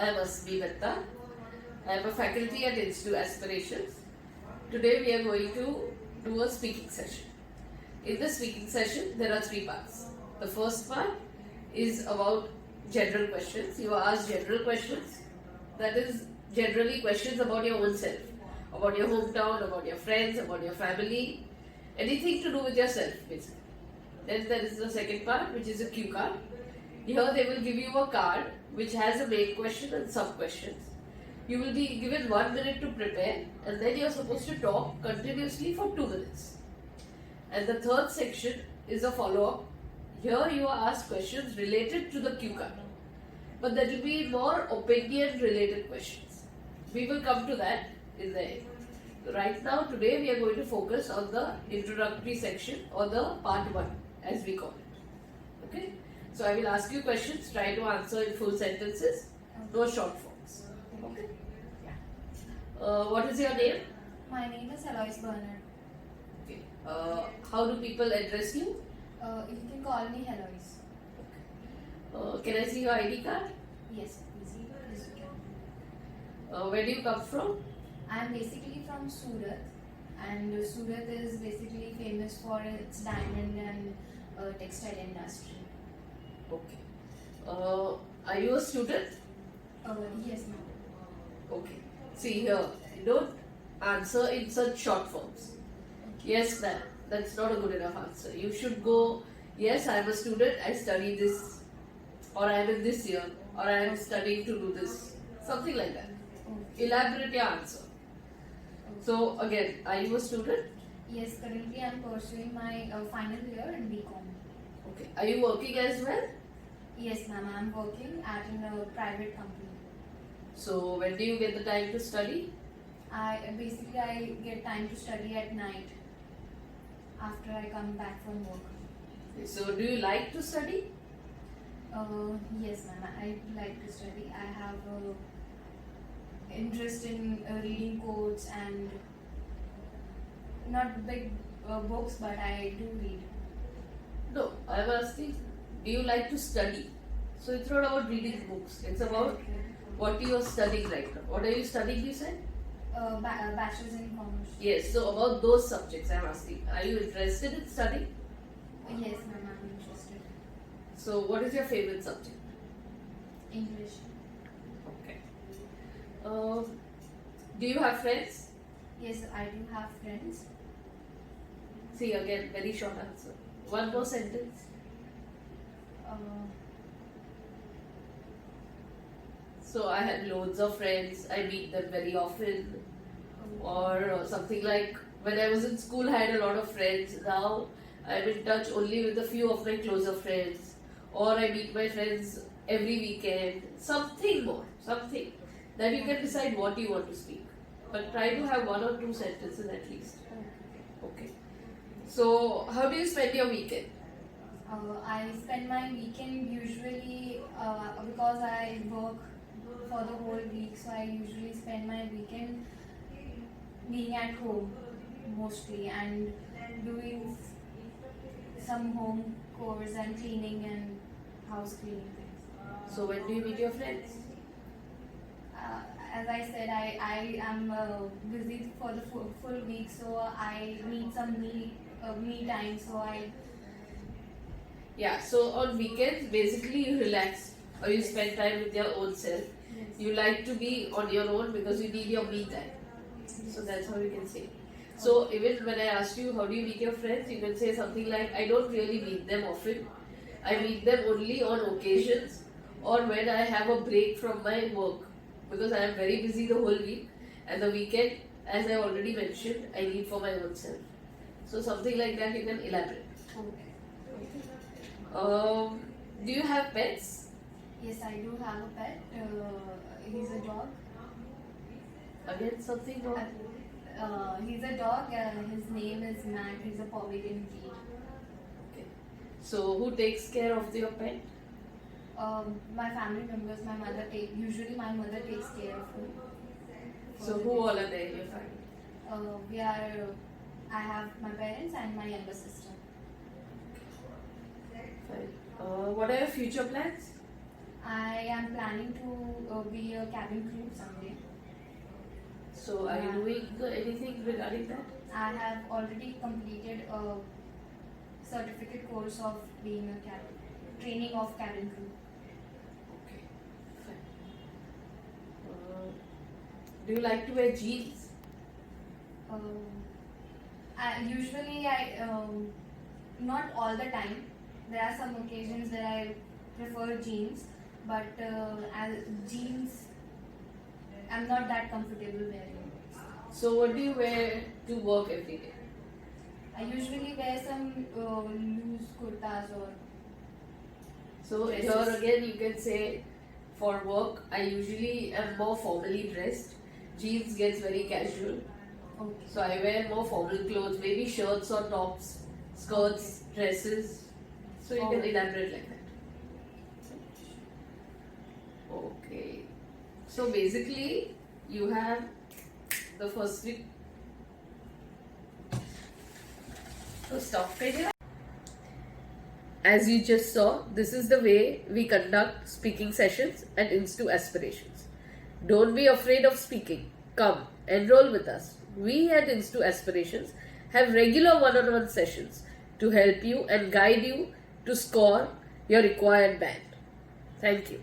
I am Asmi Mehta. I am a faculty at Institute Aspirations. Today we are going to do a speaking session. In the speaking session, there are three parts. The first part is about general questions. You are asked general questions. That is generally questions about your own self, about your hometown, about your friends, about your family, anything to do with yourself basically. Then there is the second part, which is a cue card. Here they will give you a card which has a main question and sub questions. You will be given 1 minute to prepare, and then you are supposed to talk continuously for 2 minutes. And the third section is a follow-up. Here you are asked questions related to the cue card, but that will be more opinion-related questions. We will come to that in the end. Right now, today we are going to focus on the introductory section, or the part 1 as we call it. Okay? So I will ask you questions, try to answer in full sentences, no short forms. Okay? What is your name? My name is Alois Bernard. Okay. How do people address you? You can call me Alois. Can I see your ID card? Yes, please you can. Where do you come from? I am basically from Surat, and Surat is basically famous for its diamond and textile industry. Okay. Are you a student? Yes, ma'am. Okay. See here, you don't answer in such short forms. Yes, ma'am. That's not a good enough answer. You should go, yes, I am a student, I study this, or I am in this year, or I am studying to do this. Something like that. Elaborate your answer. So, again, are you a student? Yes, currently I am pursuing my final year in BCom. Okay. Are you working as well? Yes, ma'am. I am working at a private company. So, when do you get the time to study? I get time to study at night after I come back from work. So, do you like to study? Yes, ma'am. I like to study. I have interest in reading quotes and not big books, but I do read. No, I am asking, do you like to study? So, it's not about reading books. It's about what you are studying right now. What are you studying, you said? Bachelor's in Commerce. Yes, so about those subjects I am asking. Are you interested in studying? Yes, ma'am. I'm interested. So, what is your favorite subject? English. Okay. Do you have friends? Yes, I do have friends. See, again, very short answer. One more sentence. So, I have loads of friends. I meet them very often. Or something like when I was in school, I had a lot of friends. Now, I'm in touch only with a few of my closer friends. Or I meet my friends every weekend. Something more. Something. Then you can decide what you want to speak. But try to have 1 or 2 sentences at least. Okay. So, how do you spend your weekend? I spend my weekend usually because I work for the whole week, so I usually spend my weekend being at home mostly and doing some home chores and cleaning and house cleaning things. So, when do you meet your friends? As I said, I am busy for the full week, so I need some me time. Yeah, so on weekends, basically you relax or you spend time with your own self. Yes. You like to be on your own because you need your me time. So that's how you can say. So even when I asked you how do you meet your friends, you can say something like, I don't really meet them often. I meet them only on occasions or when I have a break from my work because I am very busy the whole week, and the weekend, as I already mentioned, I need for my own self. So something like that you can elaborate. Do you have pets? Yes, I do have a pet. He's a dog. Again, something wrong? He's a dog. His name is Mac. He's a Pomerian breed. Okay. So, who takes care of your pet? My family members. Usually my mother takes care of him. So, who all are there in your family? I have my parents and my younger sister. Fine. What are your future plans? I am planning to be a cabin crew someday. So, are you doing anything regarding that? I have already completed a certificate course of being a training of cabin crew. Okay, fine. Do you like to wear jeans? I not all the time. There are some occasions that I prefer jeans, but as jeans, I'm not that comfortable wearing. So, what do you wear to work every day? I usually wear some loose kurtas or So, dresses. here again, you can say for work, I usually am more formally dressed. Jeans gets very casual. Okay. So, I wear more formal clothes, maybe shirts or tops, skirts, dresses. So, you can Okay. elaborate like that. Okay. So, basically, you have the first week. So, stop it. As you just saw, this is the way we conduct speaking sessions at Instu Aspirations. Don't be afraid of speaking. Come, enroll with us. We at Instu Aspirations have regular one-on-one sessions to help you and guide you to score your required band. Thank you.